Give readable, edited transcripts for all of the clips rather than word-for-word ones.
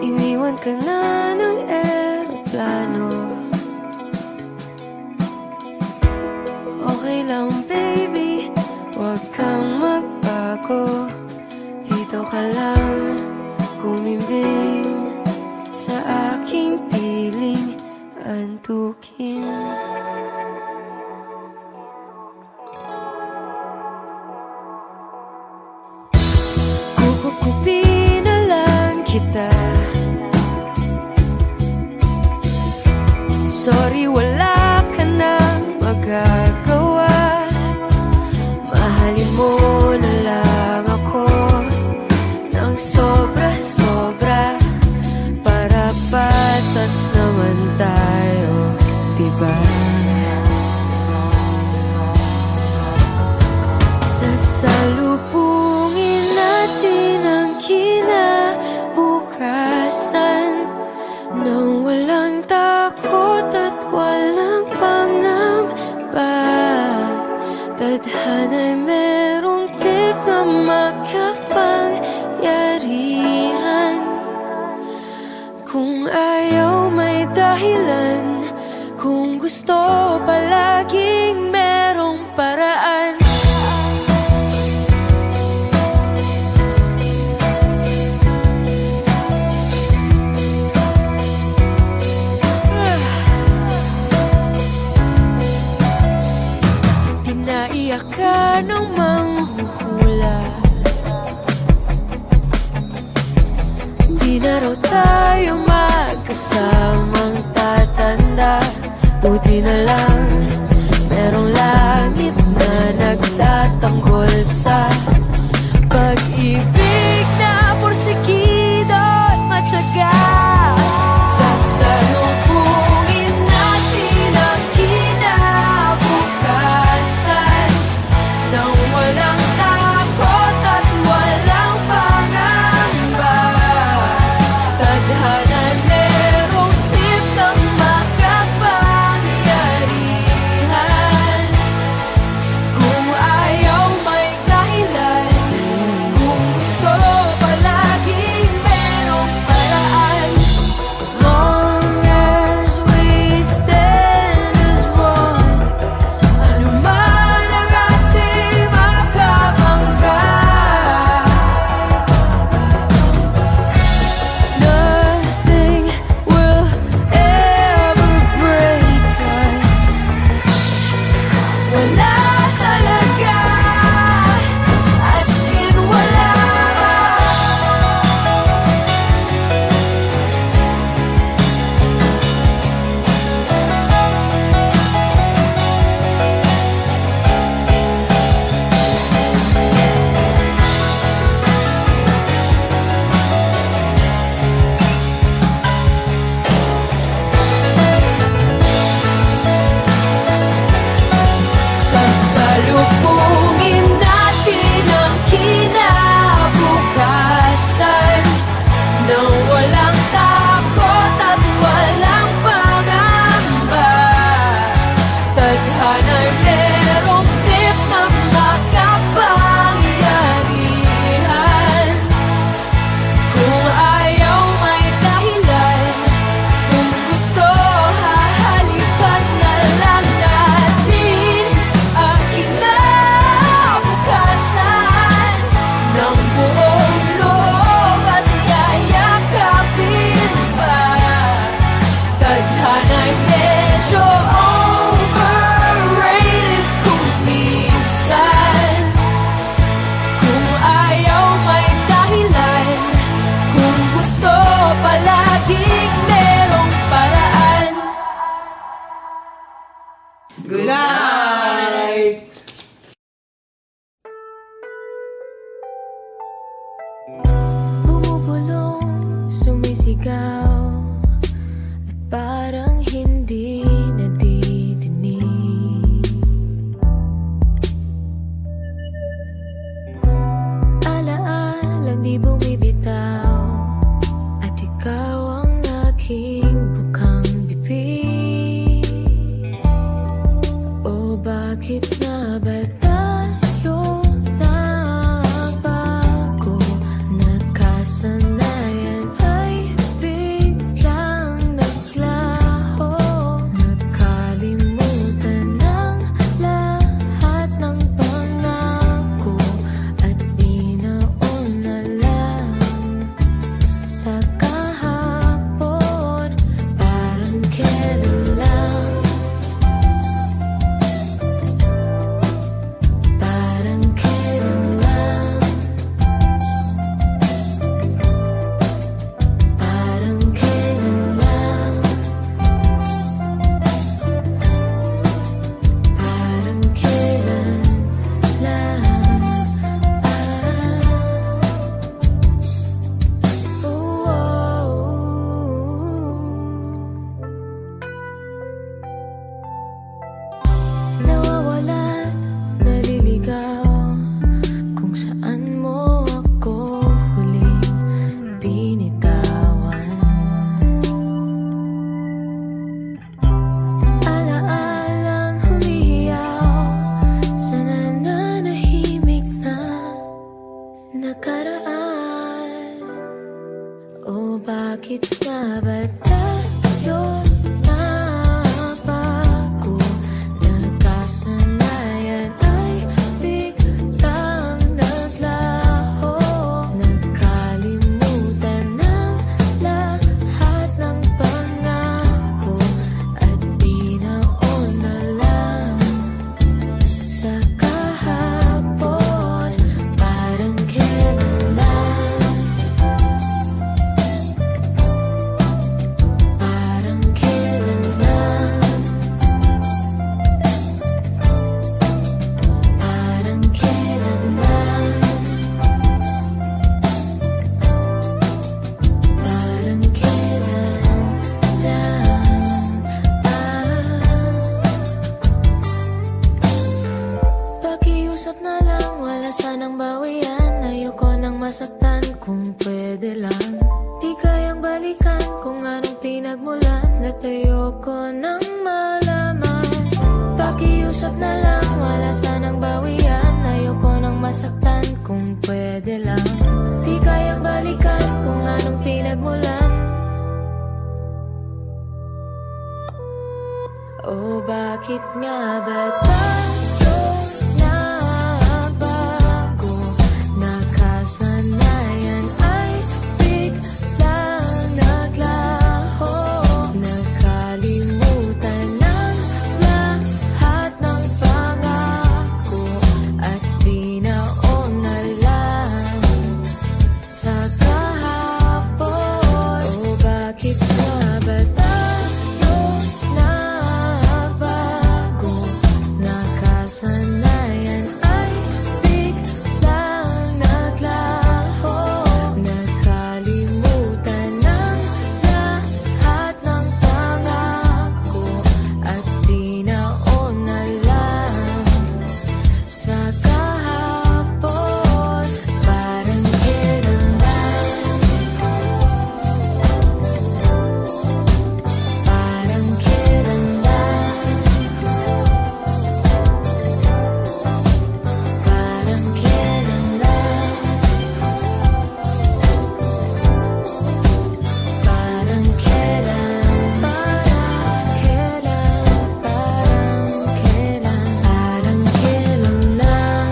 Iniwan ka na ng eroplano. Okay lang baby, huwag kang magbago. Dito ka lang humimbing sa aking piling antukin. Kukupin na lang kita. Sorry, wala ka nang magagawa. Mahalin mo na lang ako ng sobra-sobra, para patas naman tayo, diba? Sasalubungin natin ang kinabukasan nang walang takot at walang pangamba. Tadhana'y merong tip na makapangyarihan. Kung ayaw may dahilan, kung gusto palaging merong paraan. Pinaiyak ka ng manghuhula. Di na raw tayo magkasamang tatanda. Buti na lang merong langit na nagtatanggol sa pag-ibig na porsigido at matyaga. Sasalubungin natin ang kinabukasan nang walang takot at walang pangamba. Tadhana'y merong tip na makapangyarihan. Kung ayaw may dahilan, kung gusto palaging merong paraan. As long as we stand as one, anuman ang ating makabangga. Nothing will ever break us. Wala talaga, as in wala. Sasalubungin natin ang kinabukasan nang walang takot at walang pangamba. Tadhana'y merong tip na makapangyarihan. Kung ayaw may dahilan, kung gusto hahalikan na lang natin ang kinabukasan ng buong loob at yayakapin pa. Tadhana'y medyo overrated kung minsan. Kung ayaw may dahilan, kung gusto palaging merong paraan. Good night! Bumubulong, sumisigaw, at parang hindi nadidinig. Alaan di bumibitaw, at ikaw ang aking bukang bibig. O bakit nga ba tayo nagbago? Nakasanayan ay biglang naglaho. Nakalimutan ng lahat ng pangako, at binaon na lang sa kahapon. Parang kailan lang, parang kailan lang, parang kailan lang, parang kailan lang. Nawawala't naliligaw kung saan mo ako huling binitawan. Alaalang humihiyaw sa nananahimik na nakaraan. O bakit nga ba tayo nagbago? Nakasanayan ay biglang naglaho. Nakalimutan ng lahat ng pangako, at binaon na lang sa kahapon. Parang kailan lang, parang kailan lang, parang kailan lang, parang kailan lang. Pakiusap na lang, wala sanang bawian. Ayoko nang masaktan, kung pwede lang. Di kayang balikan kung anong pinagmulan, at ayoko nang malaman. Pakiusap na lang, wala sanang bawian. Ayoko nang masaktan, kung pwede lang. Di kayang balikan kung anong pinagmulan. O bakit nga ba tayo nagbago? Nakasanayan ay biglang naglaho. Nakalimutan ng lahat ng pangako, at binaon na lang sa kahapon. O bakit nga ba tayo nagbago? Nakasanayan ay biglang naglaho. Nakalimutan ng lahat ng pangako, at binaon na lang sa kahapon. Parang kailan lang, parang kailan lang, parang kailan lang, parang kailan, parang kailan, parang kailan lang.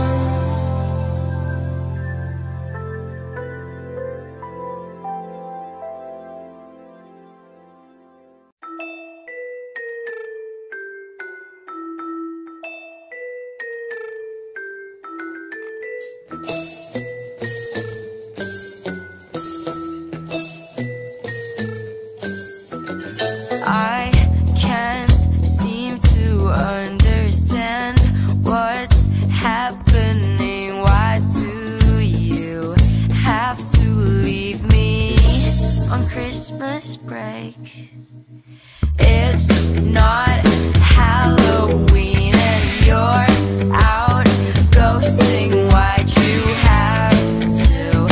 I can't seem to understand what's happening. Why do you have to leave me on Christmas break? It's not Halloween and you're out ghosting. Why'd you have to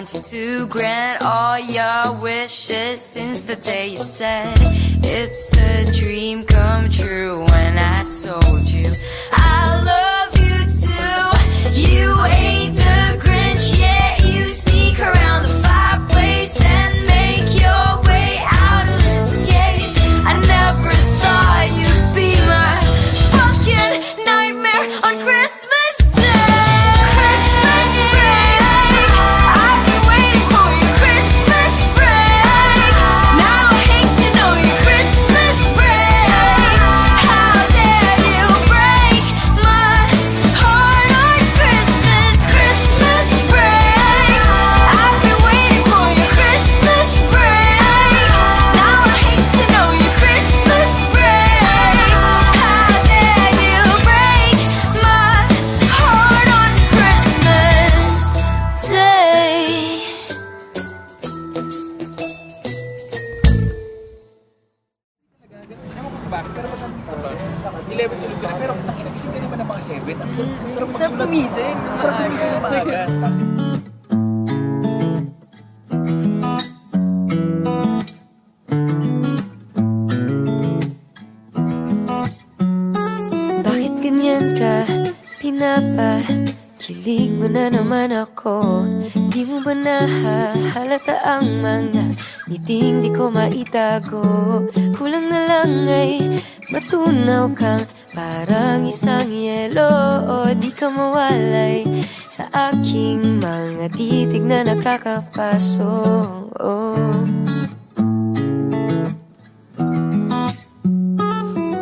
wanting to grant all your wishes since the day you said it's a dream come true. When I told you I love you too, you ain't the Grinch yet. You sneak around the fireplace and make your way out of escape. I never thought you'd be my fucking nightmare on Christmas Day. Christmas break, I've been waiting for your Christmas break. Now I hate to know your Christmas break. How dare you break my heart on Christmas, Christmas break. I've been waiting for your Christmas break. Now I hate to know your Christmas break. How dare you break my heart on Christmas Day. 11 tulog ka na, pero nagising ka naman ng mga 7. Ang sarap Sarap gumising. Sarap gumising ng maaga. Bakit ganyan ka? Pinapakilig mo na naman ako. Di mo ba nahahalata ang mga ngiting di ko maitago? Kulang na lang ay matunaw kang parang isang yelo. Di ka mawalay sa aking mga titig na nakakapaso.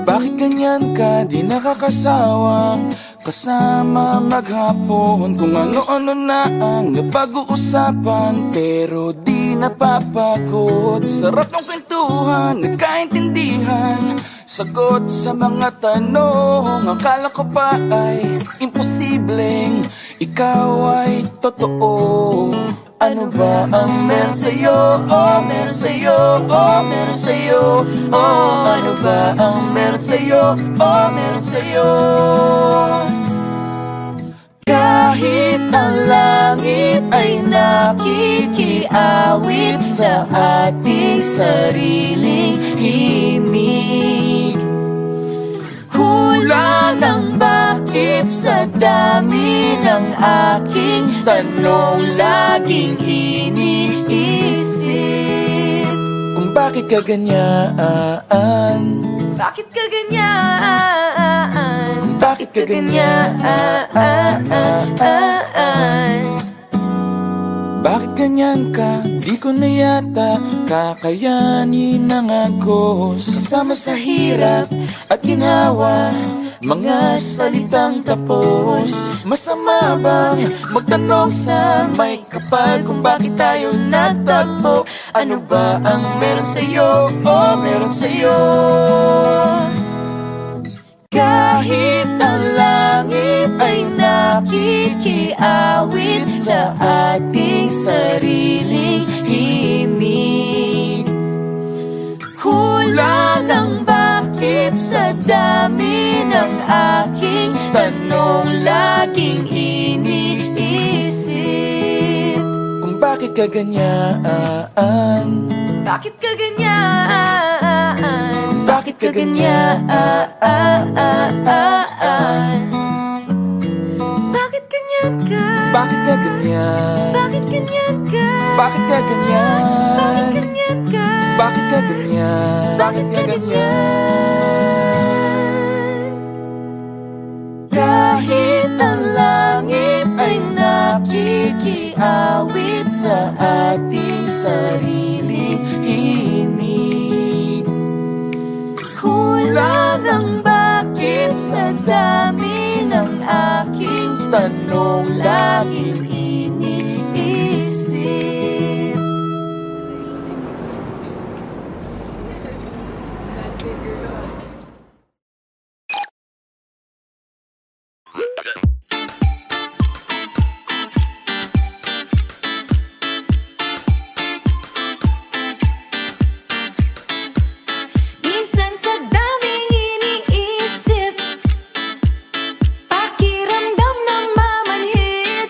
Bakit ganyan ka? Di nakakasawang kasama maghapon. Kung ano-ano na ang napag-uusapan, pero di napapagod. Sarap ng kwentuhan, nagkaintindihan, sagot sa mga tanong. Akala ko pa ay imposibleng ikaw ay totoo. Ano ba ang meron sa'yo? Oh, meron sa'yo. Oh, meron sa'yo. Oh, ano ba ang meron sa'yo? Oh, meron sa'yo. Kahit ang langit ay nakikiawit sa ating sariling himig, kulang ang bakit sa dami ng aking tanong laging iniisip. Kung bakit ka ganyan? Bakit ka ganyan? Bakit ka ganyan? Bakit ganyan ka? Di ko na yata kakayanin ang agos. Kasama sa hirap at ginawa, mga salitang tapos. Masama bang magtanong sa may kapal kung bakit tayo nagtagpo? Ano ba ang meron sa'yo? Oh, meron sa'yo. Kahit ang langit ay nakikiawit sa ating sariling himig, kulang ang bakit sa dami ng aking tanong laging iniisip. Kung bakit ka ganyan? Bakit ka ganyan? Bakit ka ganyan? Bakit ganyan ka? Bakit ka ganyan? Bakit ganyan ka? Bakit ka ganyan? Bakit ganyan ka? Bakit ka ganyan? Bakit ka ganyan? Kahit ang langit ay nakikiawit sa ating sariling himig, kulang ang bakit sa dami ng aking tanong laging iniisip. Minsan sa daming iniisip, pakiramdam na mamanhid.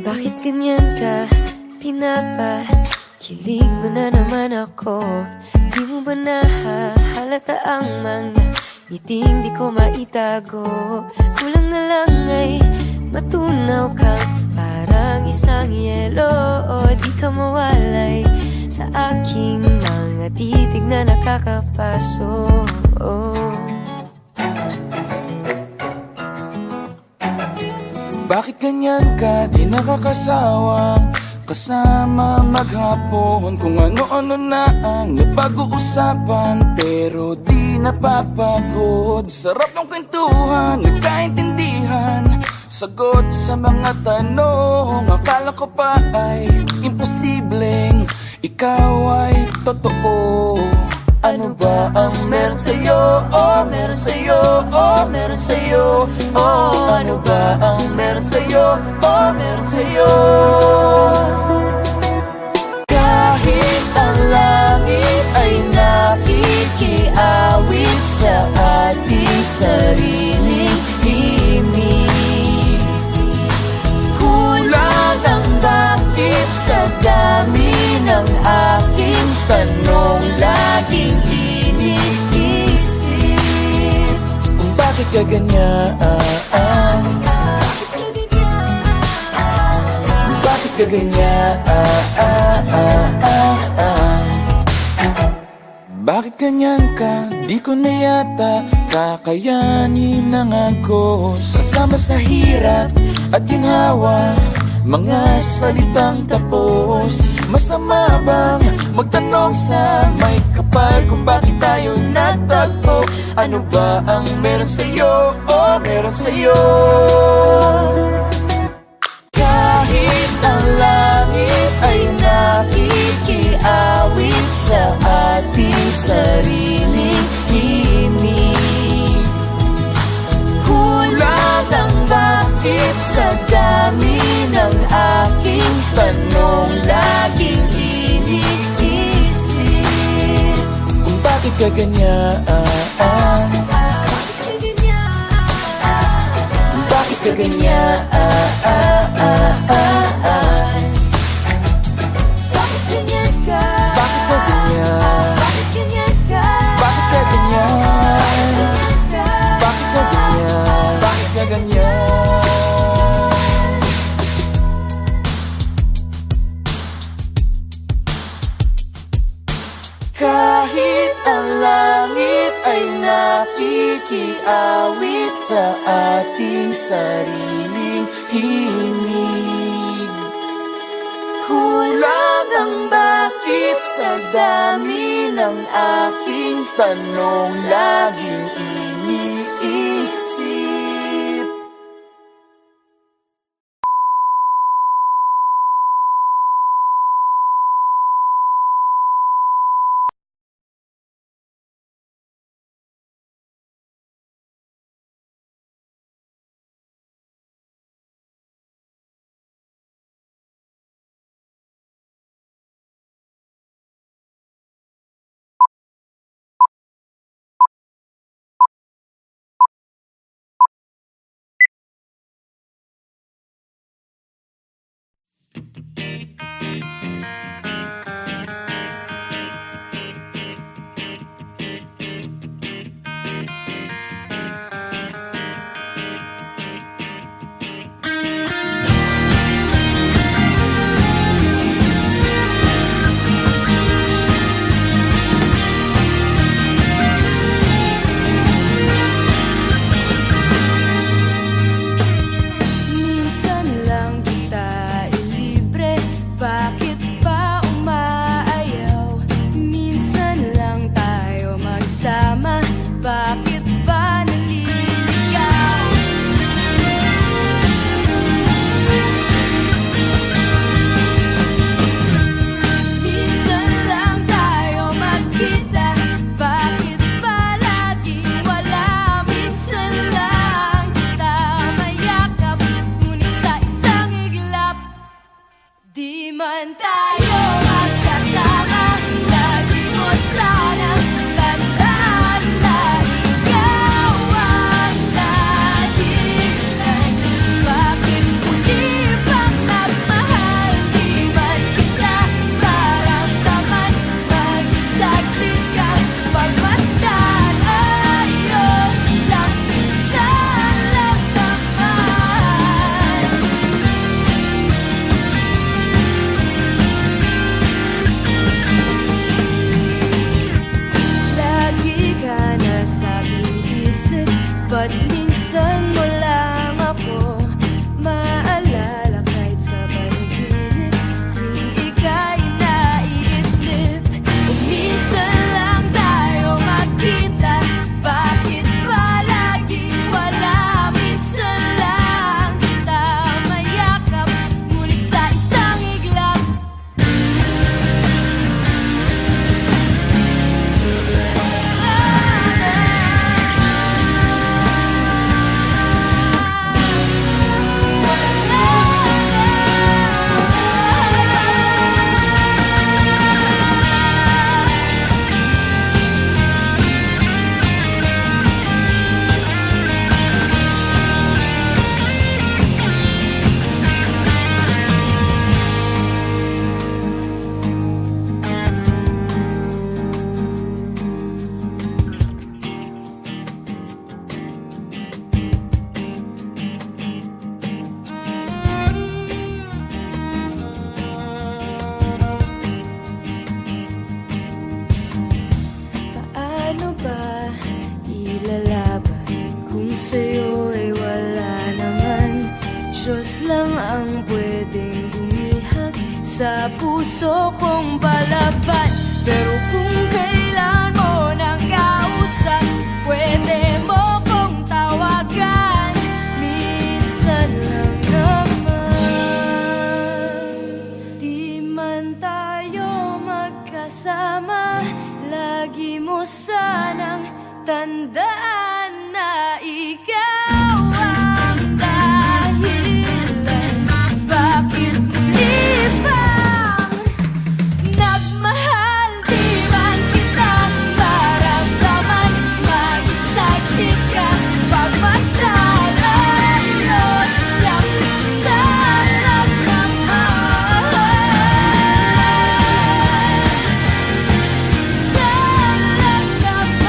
Bakit ganyan ka? Pinapakilig mo na naman ako. Di mo ba nahahalata ang mga ngiting di ko maitago? Kulang na lang ay matunaw kang parang isang yelo. O di ka mawalay sa aking mga titig na nakakapaso. Bakit ganyan ka? Di nakakasawang kasama maghapon. Kung ano-ano na ang napag-uusapan, pero di napapagod. Sarap ng kwentuhan, nagkaintindihan, sagot sa mga tanong. Akala ko pa ay imposibleng ikaw ay totoo. Ano ba ang meron sa'yo? Oh, meron sa'yo. Oh, meron sa'yo. Oh, ano ba ang meron sa'yo? Oh, meron sa'yo. Kahit ang langit ay nakikiawit sa ating sariling himig, kulang ang bakit sa dami ng aking tanong laging iniisip. Bakit ka ganyan? Bakit ka ganyan? Bakit ganyan ka? Di ko na yata kakayanin ang agos. Kasama sa hirap at ginhawa, mga salitang tapos. Masama bang magtanong sa may kapal kung bakit tayo natagpo? Ano ba ang meron sa'yo? Oh, meron sa'yo. Kahit ang langit ay nakikiawit sa ating sariling himig, kulang ang bakit sa dami ng aking tanong laging iniisip. Bakit ka ganyan? Bakit ka ganyan? Bakit ganyan ka? Bakit ka ganyan? Bakit ganyan ka? Bakit ka ganyan? Bakit ka ganyan? Bakit ka ganyan? Kahit ang langit ay nakikiawit sa ating sariling himig, kulang ang bakit sa dami ng aking tanong laging iniisip. man tayo magkasama. sa puso kong palaban. Pero kung kailan mo nang kausap, pwede mo kong tawagan. Minsan lang naman. Di man tayo magkasama, lagi mo sanang tandaan na ikaw ang dahilan bakit muli bang nagmahal. Di man kita maramdaman, maging sakit ka pagmasdan. Ayos lang sarap naman. Sarap naman.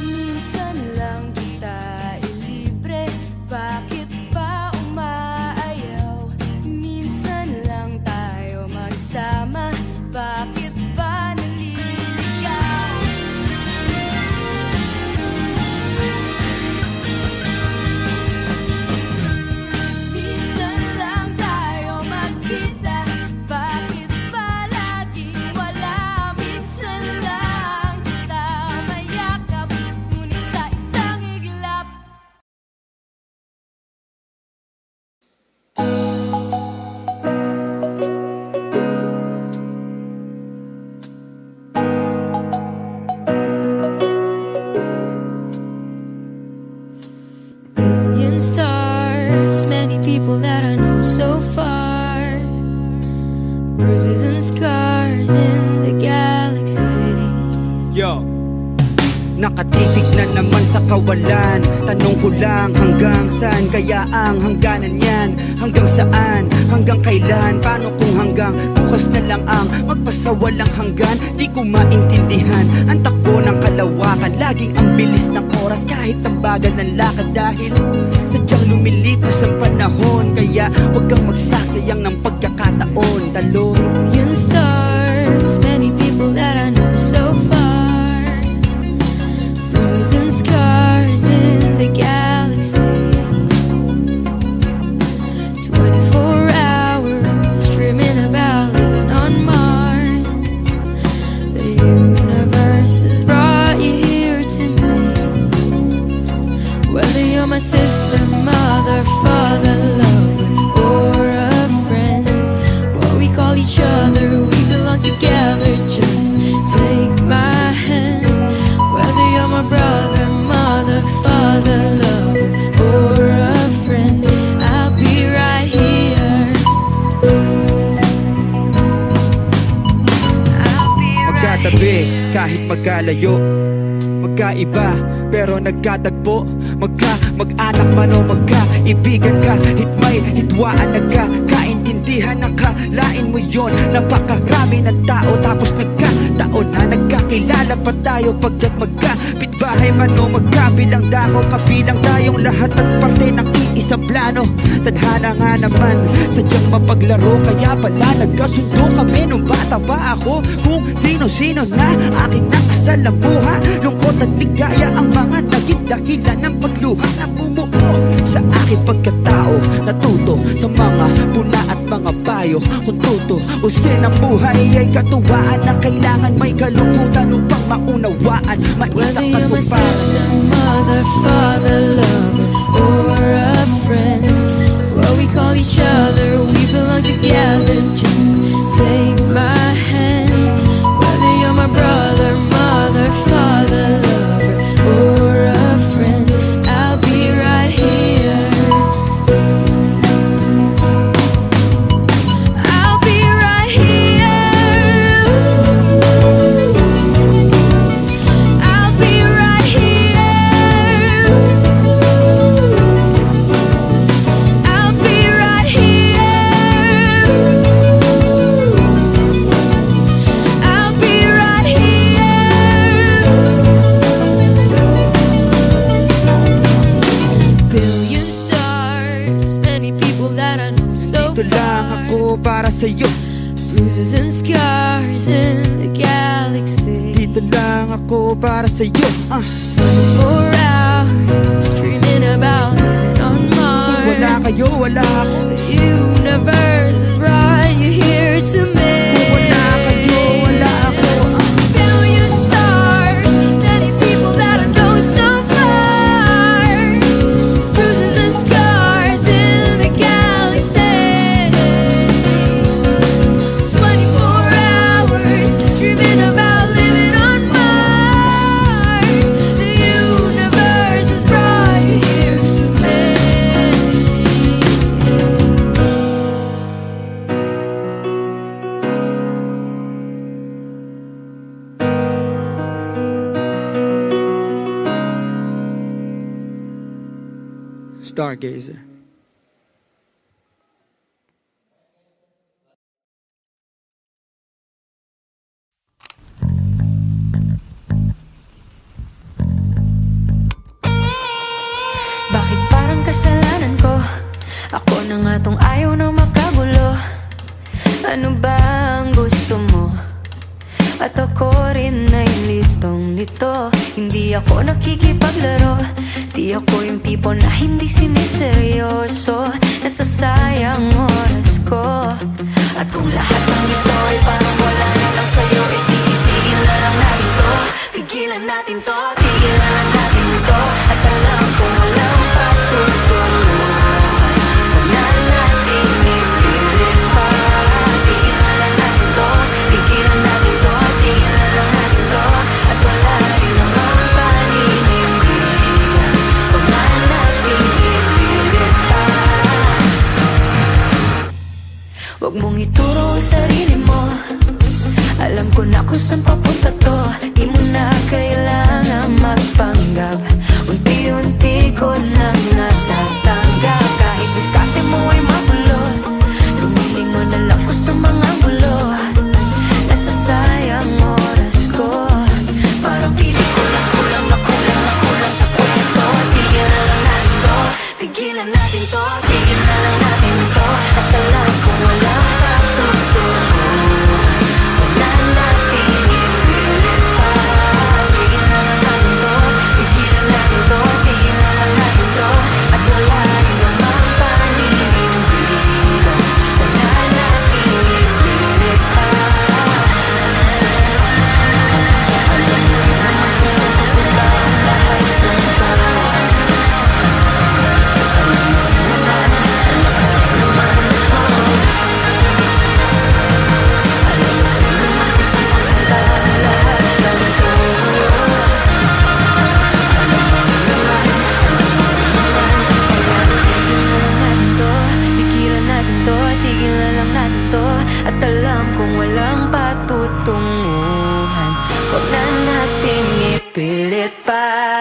Minsan lang kita ilibre, bakit pa umaayaw? Minsan lang tayo magsama, bakit pa naliligaw? Minsan lang tayo magkita, bakit pa laging wala? Minsan lang kita mayakap, ngunit sa isang iglap. Billion stars, many people that I know so far, bruises and scars in the galaxy. Yo, nakatitig na naman sa kawalan. Tanong ko lang hanggang saan kaya ang hangganan yan? Hanggang saan? Hanggang kailan? Paano kung hanggang bukas na lang ang magpasawalang hanggan? Di ko maintindihan ang takbo ng kalawakan. Laging ang bilis ng oras kahit ang bagal ng lakad. Dahil sadyang lumilipas ang panahon, kaya huwag kang magsasayang ng pagkakataon. Talon. Billion stars, many people that I know so far, bruises and scars in the galaxy. 24 hours dreaming about living on Mars. The universe has brought you here to me. Whether you're my sister, mother, father, lover, or a friend, what we call each other, we belong together. Just take my hand. Whether you're my brother, mother, father, lover, or a friend, I'll be right here. I'll be right Magkatabi kahit magkalayo, magkaiba pero nagkatagpo. Mag-anak man o magkaibigan ka, hitmay, hitwaan, nagkakaintindihan. Nakalain mo yon, napakarami ng tao, tapos nagkataon na nagkakilala pa tayo. Pagkat magkapitbahay man o magkabilang dako, kabilang tayong lahat at parte ng iisang plano. Tadhana nga naman, sadyang mapaglaro, kaya pala nagkasundo kami nung bata pa ako. Kung sino-sino na aking nakasalamuha, lungkot at ligaya ang mga naging dahilan ng pagluha na bumuo sa aking pagkatao. Natuto sa mga puna at mga payo, kung tutuusin ang buhay ay katuwaan na kailangan may kalungkutan upang maunawaan. Maisa Whether ka you're mo my pa. sister, mother, father, lover, or a friend, what we call each other, we belong together. Just take my hand. ako para sa'yo 24 hours dreaming about living on Mars. Kung wala kayo, wala ako. The universe has brought you here to me. Kung wala kayo, wala ako. Billion stars, many people that I know so far. Bruises and scars in the galaxy. 24 hours dreaming about living on Mars. The universe has brought you here to me. Stargazer. Bakit parang kasalanan ko? Ako na nga tong ayaw na makagulo. Ano ba ang gusto mo? At ako rin ay litong-lito. Hindi ako nakikipaglaro. Di ako yung tipo na hindi siniseryoso. Nasasayang oras ko. At kung lahat ng ito ay parang wala na lang sa'yo, eh di itigil na lang natin to. Tigilan natin to, tigilan lang natin to. At alam kong walang patutunguhan. Huwag na natin ipilit pa. Tigilan lang natin to, tigilan natin to. Tigilan lang natin to. At wala rin namang paninindigan. Huwag na natin ipilit pa. Huwag mong ituro ang sarili mo. Alam ko na kung saan papunta to. Di mo na kailangan magpanggap. Unti-unti ko nang natatanggap. Kahit diskarte mo ay magulo, lumilingon na lang ko sa mga gulo. Nasasayang oras ko. Parang piling ko lang kulang na kulang na kulang sa kwento. Tigilan lang natin to, tigilan natin to. Tigilan lang natin to. At alam kong walang patutunguhan. Huwag na natin ipilit pa. Tigilan lang natin to, tigilan natin to. Tigilan lang natin to. At wala rin namang paninindigan. Huwag na natin ipilit pa. Alam mo rin naman kung saan pupunta ang lahat ng to. Alam mo rin naman, alam mo rin naman ako. Alam mo rin naman kung saan pupunta ang lahat ng to. Alam mo rin naman, alam mo rin naman. Tigilan natin to, tigilan lang natin to. At alam kong walang patutunguhan. Huwag na nating ipilit pa.